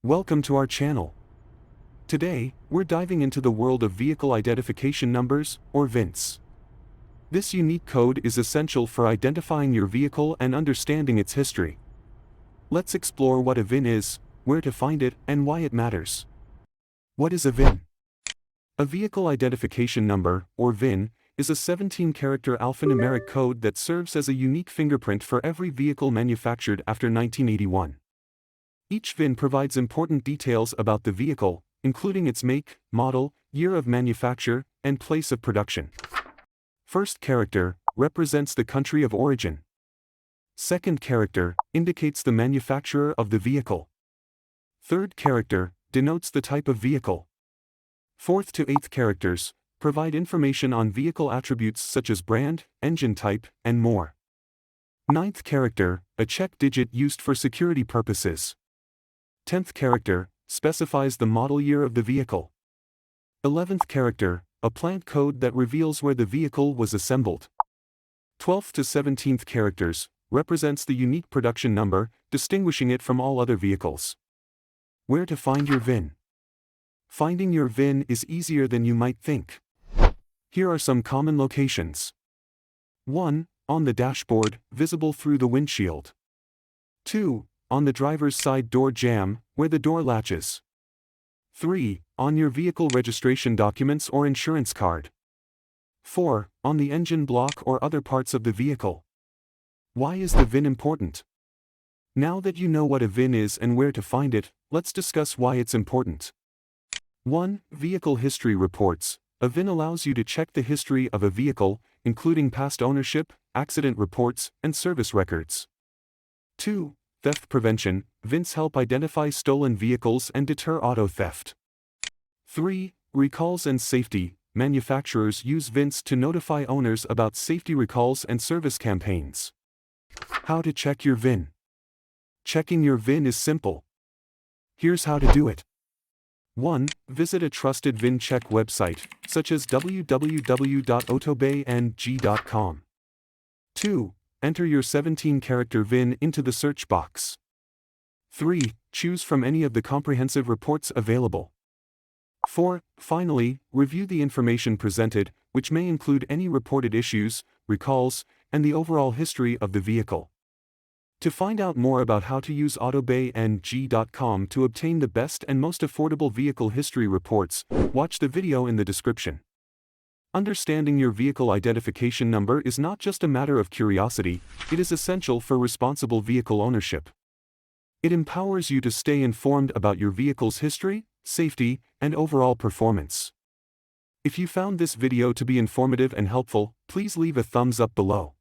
Welcome to our channel. Today, we're diving into the world of vehicle identification numbers, or VINs. This unique code is essential for identifying your vehicle and understanding its history. Let's explore what a VIN is, where to find it, and why it matters. What is a VIN? A vehicle identification number, or VIN, is a 17-character alphanumeric code that serves as a unique fingerprint for every vehicle manufactured after 1981. Each VIN provides important details about the vehicle, including its make, model, year of manufacture, and place of production. First character represents the country of origin. Second character indicates the manufacturer of the vehicle. Third character denotes the type of vehicle. Fourth to eighth characters provide information on vehicle attributes such as brand, engine type, and more. Ninth character, a check digit used for security purposes. 10th character specifies the model year of the vehicle. 11th character, a plant code that reveals where the vehicle was assembled. 12th to 17th characters represents the unique production number, distinguishing it from all other vehicles. Where to find your VIN? Finding your VIN is easier than you might think. Here are some common locations. 1. On the dashboard, visible through the windshield. 2. On the driver's side door jamb, where the door latches. 3. On your vehicle registration documents or insurance card. 4. On the engine block or other parts of the vehicle. Why is the VIN important? Now that you know what a VIN is and where to find it, let's discuss why it's important. 1. Vehicle history reports. A VIN allows you to check the history of a vehicle, including past ownership, accident reports, and service records. 2. Theft prevention. VINs help identify stolen vehicles and deter auto theft. 3. Recalls and safety. Manufacturers use VINs to notify owners about safety recalls and service campaigns. How to check your VIN? Checking your VIN is simple. Here's how to do it. 1. Visit a trusted VIN check website, such as www.autobayng.com. 2. Enter your 17-character VIN into the search box. 3. Choose from any of the comprehensive reports available. 4. Finally, review the information presented, which may include any reported issues, recalls, and the overall history of the vehicle. To find out more about how to use autobayng.com to obtain the best and most affordable vehicle history reports, watch the video in the description. Understanding your vehicle identification number is not just a matter of curiosity, it is essential for responsible vehicle ownership. It empowers you to stay informed about your vehicle's history, safety, and overall performance. If you found this video to be informative and helpful, please leave a thumbs up below.